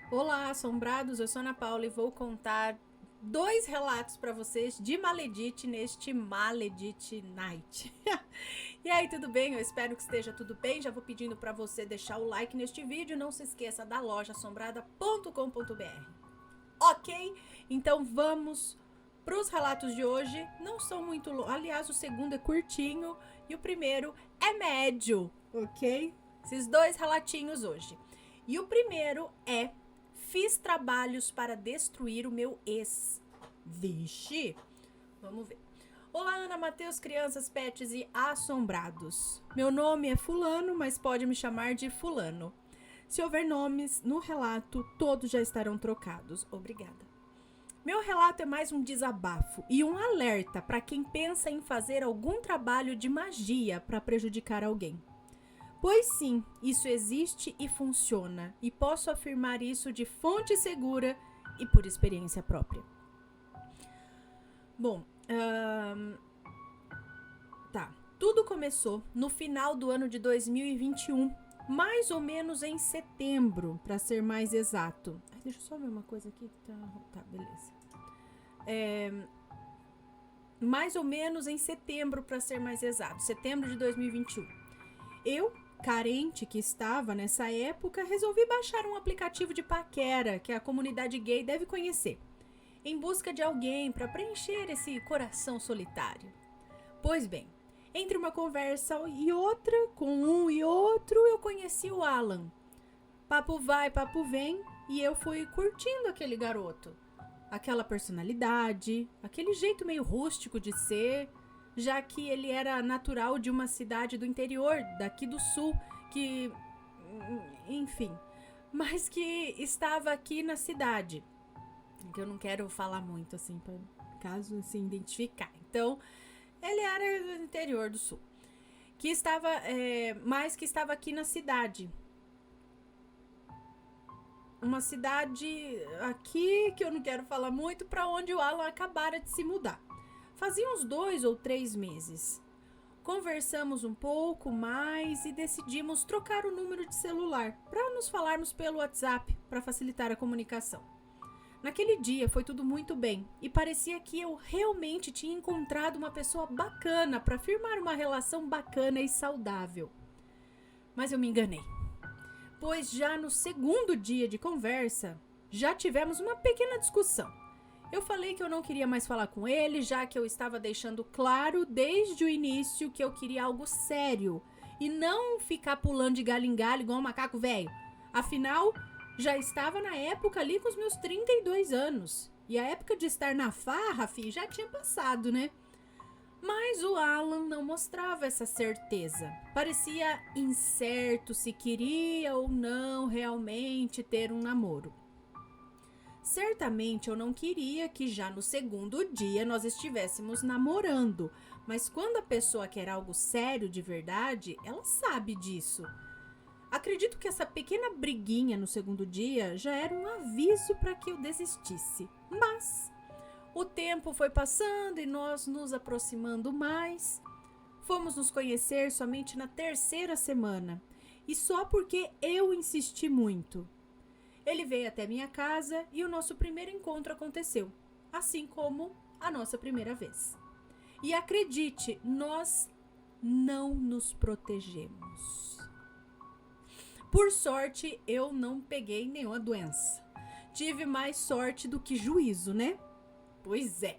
Olá, assombrados, eu sou Ana Paula e vou contar 2 relatos para vocês de Maledite neste Maledite Night. E aí, tudo bem? Eu espero que esteja tudo bem. Já vou pedindo para você deixar o like neste vídeo. Não se esqueça da loja assombrada.com.br. Ok? Então vamos para os relatos de hoje. Não são muito longos. Aliás, o segundo é curtinho e o primeiro é médio, ok? Esses 2 relatinhos hoje. E o primeiro é: fiz trabalhos para destruir o meu ex. Vixe! Vamos ver. Olá, Ana, Matheus, crianças, pets e assombrados. Meu nome é Fulano, mas pode me chamar de Fulano. Se houver nomes no relato, todos já estarão trocados. Obrigada. Meu relato é mais um desabafo e um alerta para quem pensa em fazer algum trabalho de magia para prejudicar alguém. Pois sim, isso existe e funciona, e posso afirmar isso de fonte segura e por experiência própria. Bom, tudo começou no final do ano de 2021, mais ou menos em setembro, para ser mais exato. Deixa eu só ver uma coisa aqui. Tá, beleza. Mais ou menos em setembro, para ser mais exato, setembro de 2021. Eu, carente que estava nessa época, resolvi baixar um aplicativo de paquera que a comunidade gay deve conhecer, em busca de alguém para preencher esse coração solitário. Pois bem, entre uma conversa e outra, com um e outro, eu conheci o Alan. Papo vai, papo vem, e eu fui curtindo aquele garoto. Aquela personalidade, aquele jeito meio rústico de ser, já que ele era natural de uma cidade do interior, daqui do sul, que, enfim, mas que estava aqui na cidade, que eu não quero falar muito assim, para caso se identificar. Então, ele era do interior do sul, que estava, mas que estava aqui na cidade. Uma cidade aqui, que eu não quero falar muito, para onde o Alan acabara de se mudar. Fazia uns 2 ou 3 meses. Conversamos um pouco mais e decidimos trocar o número de celular para nos falarmos pelo WhatsApp, para facilitar a comunicação. Naquele dia foi tudo muito bem e parecia que eu realmente tinha encontrado uma pessoa bacana para firmar uma relação bacana e saudável. Mas eu me enganei, pois já no segundo dia de conversa já tivemos uma pequena discussão. Eu falei que eu não queria mais falar com ele, já que eu estava deixando claro desde o início que eu queria algo sério e não ficar pulando de galho em galho igual um macaco velho. Afinal, já estava na época ali com os meus 32 anos. E a época de estar na farra, já tinha passado, né? Mas o Alan não mostrava essa certeza. Parecia incerto se queria ou não realmente ter um namoro. Certamente eu não queria que já no segundo dia nós estivéssemos namorando, mas quando a pessoa quer algo sério de verdade, ela sabe disso. Acredito que essa pequena briguinha no segundo dia já era um aviso para que eu desistisse. Mas o tempo foi passando e nós nos aproximando mais. Fomos nos conhecer somente na 3ª semana, e só porque eu insisti muito. Ele veio até minha casa e o nosso primeiro encontro aconteceu, assim como a nossa primeira vez. E acredite, nós não nos protegemos. Por sorte, eu não peguei nenhuma doença. Tive mais sorte do que juízo, né? Pois é.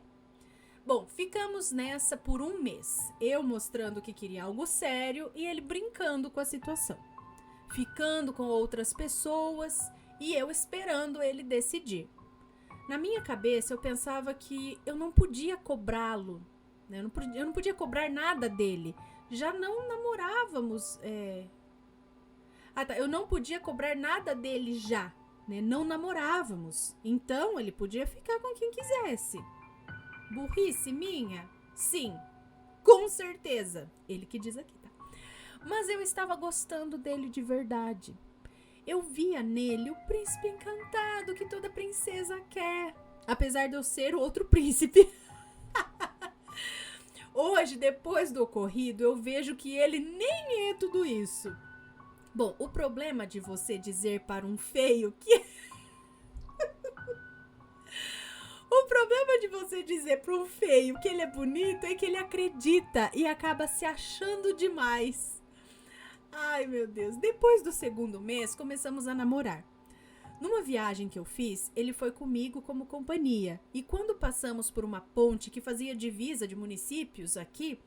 Bom, ficamos nessa por um mês. Eu mostrando que queria algo sério e ele brincando com a situação. Ficando com outras pessoas e eu esperando ele decidir. Na minha cabeça, eu pensava que eu não podia cobrá-lo, né? Eu não podia cobrar nada dele. Já não namorávamos. Eu não podia cobrar nada dele já, né? Não namorávamos. Então, ele podia ficar com quem quisesse. Burrice minha? Sim, com certeza. Ele que diz aqui, tá? Mas eu estava gostando dele de verdade. Eu via nele o príncipe encantado que toda princesa quer. Apesar de eu ser outro príncipe. Hoje, depois do ocorrido, eu vejo que ele nem é tudo isso. Bom, o problema de você dizer para um feio que você dizer para um feio que ele é bonito é que ele acredita e acaba se achando demais. Ai, meu Deus. Depois do segundo mês, começamos a namorar. Numa viagem que eu fiz, ele foi comigo como companhia. E quando passamos por uma ponte que fazia divisa de municípios aqui,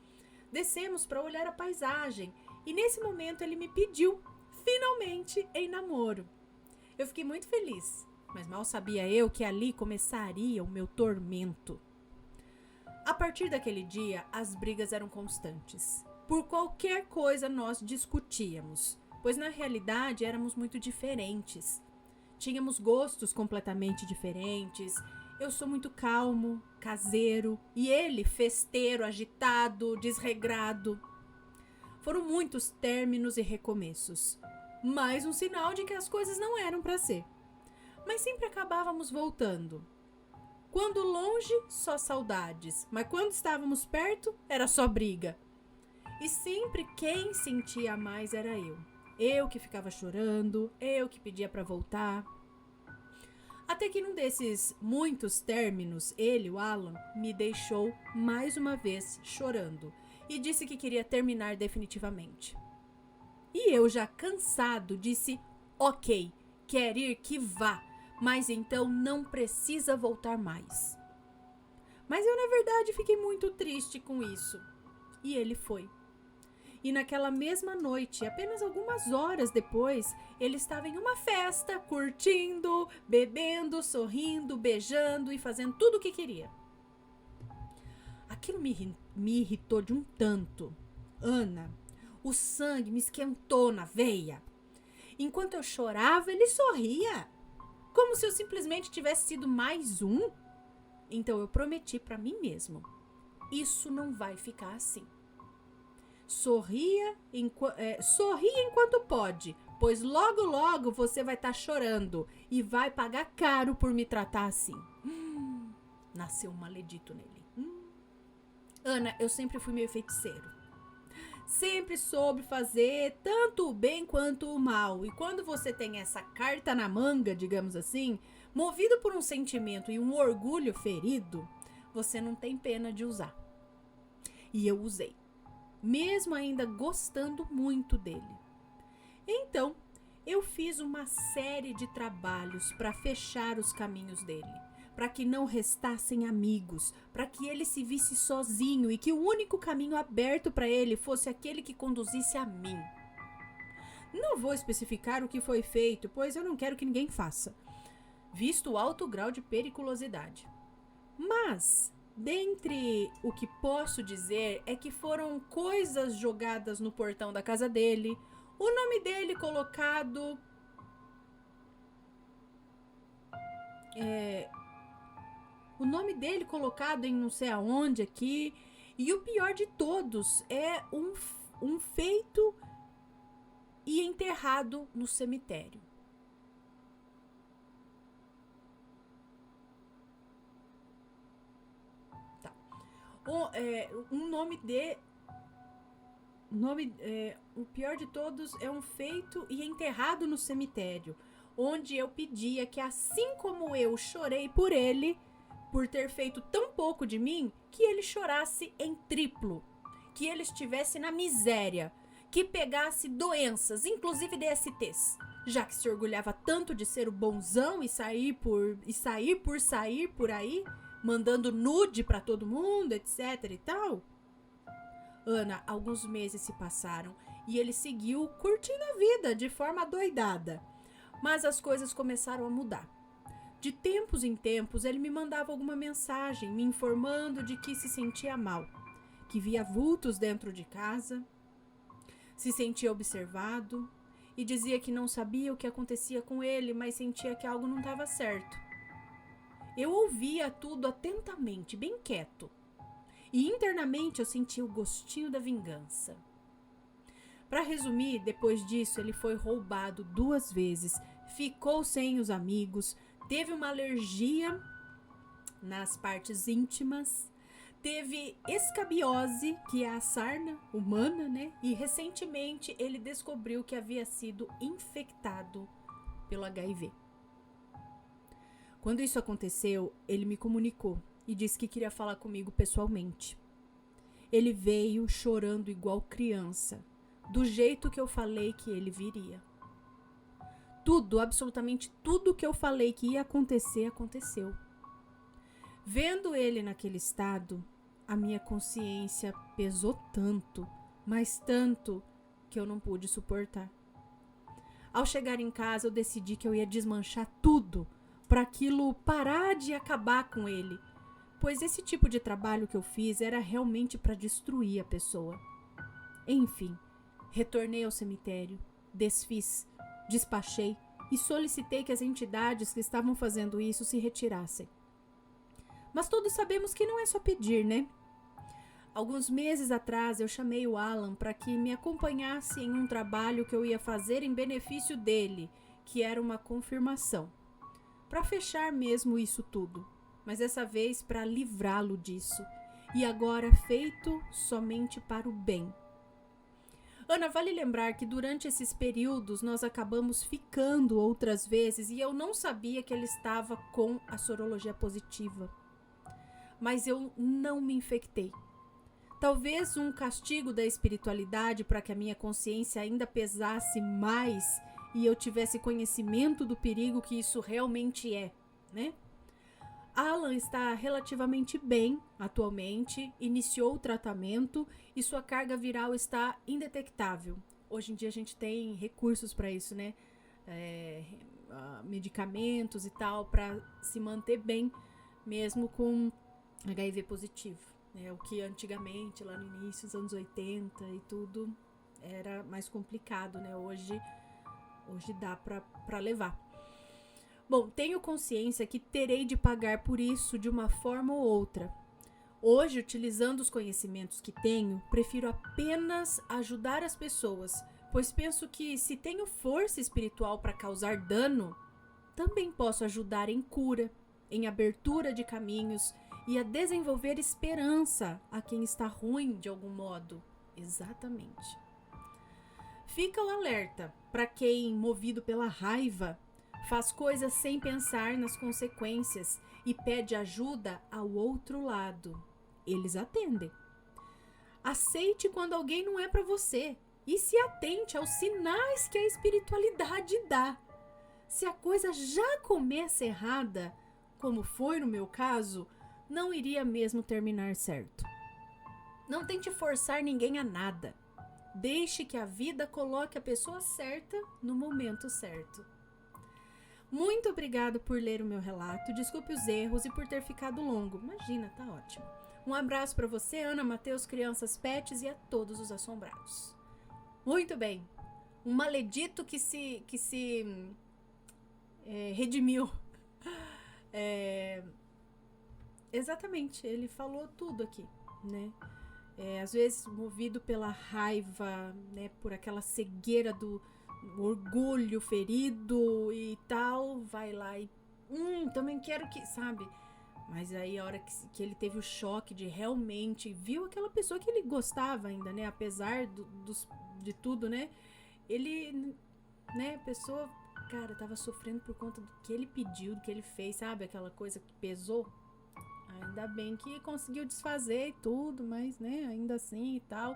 descemos para olhar a paisagem. E nesse momento ele me pediu, finalmente, em namoro. Eu fiquei muito feliz, mas mal sabia eu que ali começaria o meu tormento. A partir daquele dia, as brigas eram constantes. Por qualquer coisa nós discutíamos, pois na realidade éramos muito diferentes. Tínhamos gostos completamente diferentes. Eu sou muito calmo, caseiro, e ele festeiro, agitado, desregrado. Foram muitos términos e recomeços. Mais um sinal de que as coisas não eram para ser. Mas sempre acabávamos voltando. Quando longe, só saudades. Mas quando estávamos perto, era só briga. E sempre quem sentia mais era eu. Eu que ficava chorando, eu que pedia para voltar. Até que num desses muitos términos, ele, o Alan, me deixou mais uma vez chorando. E disse que queria terminar definitivamente. E eu, já cansado, disse, ok, quer ir que vá, mas então não precisa voltar mais. Mas eu, na verdade, fiquei muito triste com isso. E ele foi. E naquela mesma noite, apenas algumas horas depois, ele estava em uma festa, curtindo, bebendo, sorrindo, beijando e fazendo tudo o que queria. Aquilo me irritou de um tanto. Ana, o sangue me esquentou na veia. Enquanto eu chorava, ele sorria, como se eu simplesmente tivesse sido mais um. Então eu prometi para mim mesmo, isso não vai ficar assim. Sorria enquanto pode, pois logo logo você vai estar chorando e vai pagar caro por me tratar assim. Nasceu um maledito nele. Ana, eu sempre fui meio feiticeiro. Sempre soube fazer tanto o bem quanto o mal. E quando você tem essa carta na manga, digamos assim, movido por um sentimento e um orgulho ferido, você não tem pena de usar. E eu usei, mesmo ainda gostando muito dele. Então, eu fiz uma série de trabalhos para fechar os caminhos dele, para que não restassem amigos, para que ele se visse sozinho e que o único caminho aberto para ele fosse aquele que conduzisse a mim. Não vou especificar o que foi feito, pois eu não quero que ninguém faça, visto o alto grau de periculosidade. Mas, dentre o que posso dizer é que foram coisas jogadas no portão da casa dele, o nome dele colocado... O nome dele colocado em não sei aonde aqui. E o pior de todos é um feito e enterrado no cemitério. Tá. O pior de todos é um feito e enterrado no cemitério, onde eu pedia que, assim como eu chorei por ele, por ter feito tão pouco de mim, que ele chorasse em triplo, que ele estivesse na miséria, que pegasse doenças, inclusive DSTs, já que se orgulhava tanto de ser o bonzão e sair por aí, mandando nude pra todo mundo, etc e tal. Ana, alguns meses se passaram e ele seguiu curtindo a vida de forma adoidada, mas as coisas começaram a mudar. De tempos em tempos, ele me mandava alguma mensagem me informando de que se sentia mal, que via vultos dentro de casa, se sentia observado e dizia que não sabia o que acontecia com ele, mas sentia que algo não estava certo. Eu ouvia tudo atentamente, bem quieto, e internamente eu sentia o gostinho da vingança. Para resumir, depois disso ele foi roubado 2 vezes, ficou sem os amigos, teve uma alergia nas partes íntimas, teve escabiose, que é a sarna humana, né? E recentemente ele descobriu que havia sido infectado pelo HIV. Quando isso aconteceu, ele me comunicou e disse que queria falar comigo pessoalmente. Ele veio chorando igual criança, do jeito que eu falei que ele viria. Tudo, absolutamente tudo que eu falei que ia acontecer, aconteceu. Vendo ele naquele estado, a minha consciência pesou tanto, mas tanto, que eu não pude suportar. Ao chegar em casa, eu decidi que eu ia desmanchar tudo para aquilo parar de acabar com ele, pois esse tipo de trabalho que eu fiz era realmente para destruir a pessoa. Enfim, retornei ao cemitério, desfiz, despachei e solicitei que as entidades que estavam fazendo isso se retirassem. Mas todos sabemos que não é só pedir, né? Alguns meses atrás eu chamei o Alan para que me acompanhasse em um trabalho que eu ia fazer em benefício dele, que era uma confirmação. Para fechar mesmo isso tudo, mas dessa vez para livrá-lo disso. E agora feito somente para o bem. Ana, vale lembrar que durante esses períodos nós acabamos ficando outras vezes e eu não sabia que ele estava com a sorologia positiva. Mas eu não me infectei. Talvez um castigo da espiritualidade para que a minha consciência ainda pesasse mais e eu tivesse conhecimento do perigo que isso realmente é, né? Alan está relativamente bem atualmente, iniciou o tratamento e sua carga viral está indetectável. Hoje em dia a gente tem recursos para isso, né? Medicamentos e tal, para se manter bem, mesmo com HIV positivo. O que antigamente, lá no início dos anos 80 e tudo, era mais complicado, né? Hoje dá para levar. Bom, tenho consciência que terei de pagar por isso de uma forma ou outra. Hoje, utilizando os conhecimentos que tenho, prefiro apenas ajudar as pessoas, pois penso que se tenho força espiritual para causar dano, também posso ajudar em cura, em abertura de caminhos e a desenvolver esperança a quem está ruim de algum modo. Exatamente. Fica o alerta para quem, movido pela raiva, faz coisas sem pensar nas consequências e pede ajuda ao outro lado. Eles atendem. Aceite quando alguém não é para você e se atente aos sinais que a espiritualidade dá. Se a coisa já começa errada, como foi no meu caso, não iria mesmo terminar certo. Não tente forçar ninguém a nada. Deixe que a vida coloque a pessoa certa no momento certo. Muito obrigado por ler o meu relato, desculpe os erros e por ter ficado longo. Imagina, tá ótimo. Um abraço para você, Ana, Matheus, crianças, pets e a todos os assombrados. Muito bem. Um maledito que se redimiu. Exatamente, ele falou tudo aqui, né? Às vezes movido pela raiva, né? Por aquela cegueira do orgulho ferido e tal, vai lá e também quero que, sabe? Mas aí a hora que ele teve o choque de realmente viu aquela pessoa que ele gostava ainda, né? Apesar de tudo, né? Ele, né? A pessoa, cara, tava sofrendo por conta do que ele pediu, do que ele fez, sabe? Aquela coisa que pesou. Ainda bem que conseguiu desfazer e tudo, mas, né? Ainda assim e tal.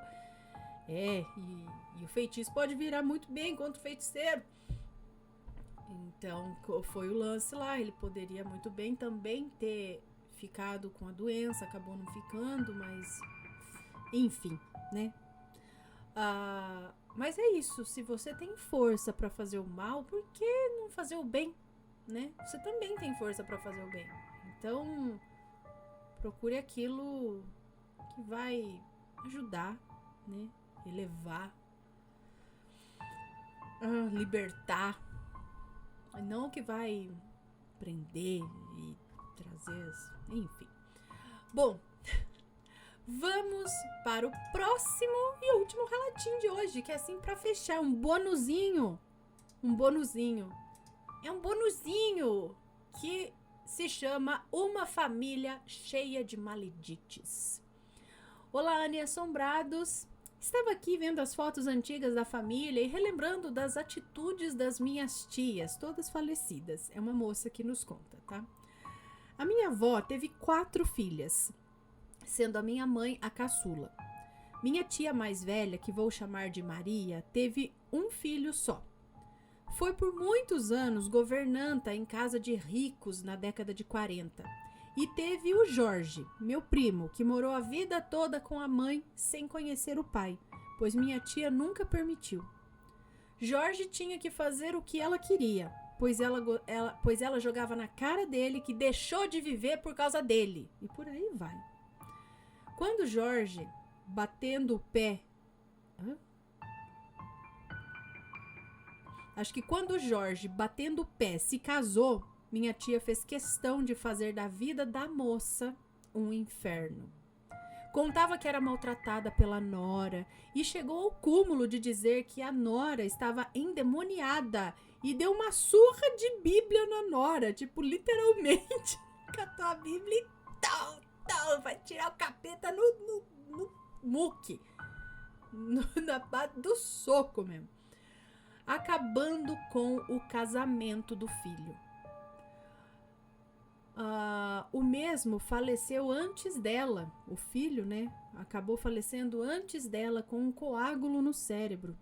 E o feitiço pode virar muito bem contra o feiticeiro. Então, foi o lance lá. Ele poderia muito bem também ter ficado com a doença, acabou não ficando, mas enfim, né? Mas é isso. Se você tem força pra fazer o mal, por que não fazer o bem, né? Você também tem força pra fazer o bem. Então, procure aquilo que vai ajudar, né? Elevar, libertar, não que vai prender e trazer, enfim. Bom, vamos para o próximo e último relatinho de hoje, que é assim para fechar, um bonuzinho. É um bonuzinho que se chama Uma Família Cheia de Maledites. Olá, Anne Assombrados. Estava aqui vendo as fotos antigas da família e relembrando das atitudes das minhas tias, todas falecidas. É uma moça que nos conta, tá? A minha avó teve 4 filhas, sendo a minha mãe a caçula. Minha tia mais velha, que vou chamar de Maria, teve um filho só. Foi por muitos anos governanta em casa de ricos na década de 40. E teve o Jorge, meu primo, que morou a vida toda com a mãe sem conhecer o pai, pois minha tia nunca permitiu. Jorge tinha que fazer o que ela queria, pois ela jogava na cara dele que deixou de viver por causa dele. E por aí vai. Quando Jorge, batendo o pé... Acho que quando Jorge, batendo o pé, se casou, minha tia fez questão de fazer da vida da moça um inferno. Contava que era maltratada pela nora e chegou ao cúmulo de dizer que a nora estava endemoniada e deu uma surra de Bíblia na nora, tipo, literalmente, catou a Bíblia e tal, vai tirar o capeta no muque, na base do soco mesmo, acabando com o casamento do filho. O mesmo faleceu antes dela, o filho, né? Acabou falecendo antes dela com um coágulo no cérebro,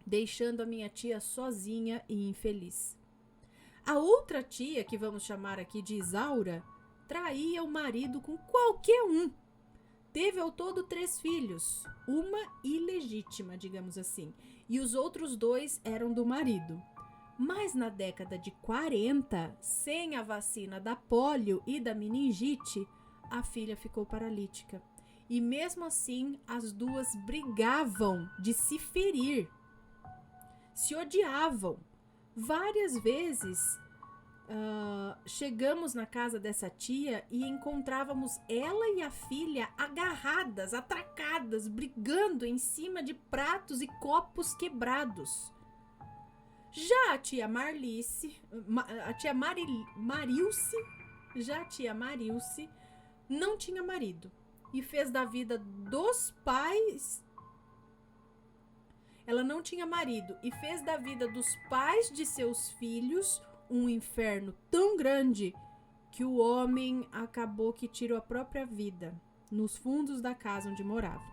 deixando a minha tia sozinha e infeliz. A outra tia, que vamos chamar aqui de Isaura, traía o marido com qualquer um. Teve ao todo 3 filhos, uma ilegítima, digamos assim, e os outros 2 eram do marido. Mas na década de 40, sem a vacina da pólio e da meningite, a filha ficou paralítica. E mesmo assim, as duas brigavam de se ferir. Se odiavam. Várias vezes chegamos na casa dessa tia e encontrávamos ela e a filha agarradas, atracadas, brigando em cima de pratos e copos quebrados. Já a tia Marilce não tinha marido e fez da vida dos pais. Ela não tinha marido e fez da vida dos pais de seus filhos um inferno tão grande que o homem acabou que tirou a própria vida nos fundos da casa onde morava.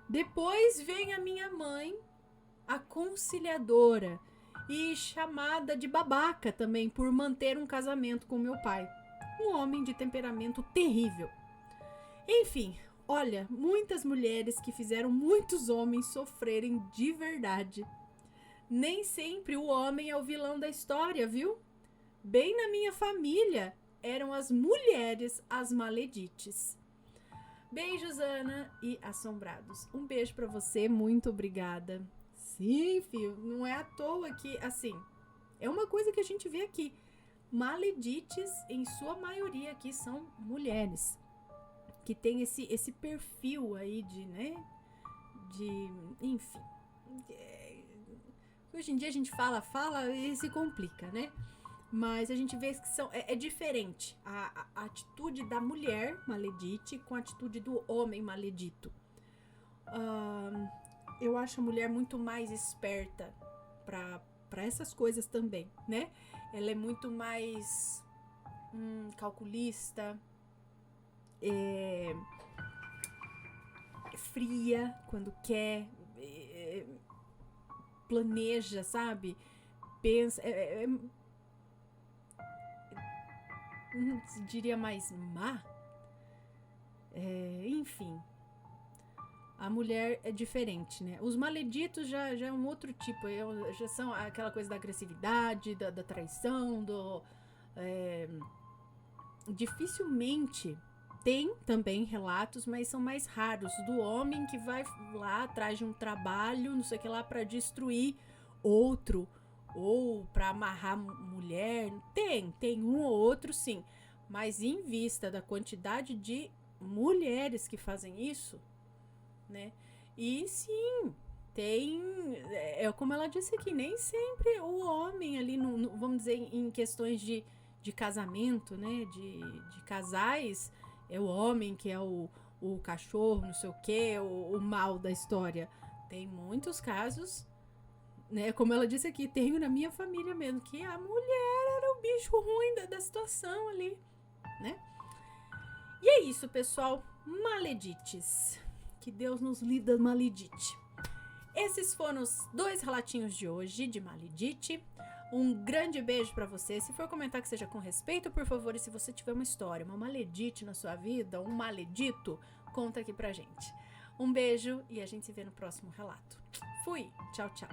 Depois vem a minha mãe, a conciliadora e chamada de babaca também por manter um casamento com meu pai, um homem de temperamento terrível. Enfim, olha, muitas mulheres que fizeram muitos homens sofrerem de verdade. Nem sempre o homem é o vilão da história, viu? Bem na minha família, eram as mulheres as maledites. Beijos, Ana e assombrados. Um beijo pra você, muito obrigada. Sim, filho, não é à toa que, assim, é uma coisa que a gente vê aqui. Maledites, em sua maioria aqui, são mulheres. Que tem esse perfil aí de, né? Enfim. Hoje em dia a gente fala e se complica, né? Mas a gente vê que é diferente a atitude da mulher maledite com a atitude do homem maledito. Eu acho a mulher muito mais esperta para essas coisas também, né? Ela é muito mais calculista, fria quando quer, planeja, sabe? Pensa, diria mais má. Enfim. A mulher é diferente, né? Os maleditos já é um outro tipo, já são aquela coisa da agressividade, da traição, dificilmente tem também relatos, mas são mais raros, do homem que vai lá atrás de um trabalho, não sei o que lá, para destruir outro, ou para amarrar mulher. Tem um ou outro, sim, mas em vista da quantidade de mulheres que fazem isso, né? E sim, tem, como ela disse aqui, nem sempre o homem ali, vamos dizer, em questões de casamento, né? De casais, é o homem que é o cachorro, não sei o que, o mal da história. Tem muitos casos, né? Como ela disse aqui, tenho na minha família mesmo, que a mulher era o o bicho ruim da situação ali, né? E é isso, pessoal. Maledites. Que Deus nos livre da maledite. Esses foram os 2 relatinhos de hoje de maledite. Um grande beijo pra você. Se for comentar, que seja com respeito, por favor. E se você tiver uma história, uma maledite na sua vida, um maledito, conta aqui pra gente. Um beijo e a gente se vê no próximo relato. Fui. Tchau, tchau.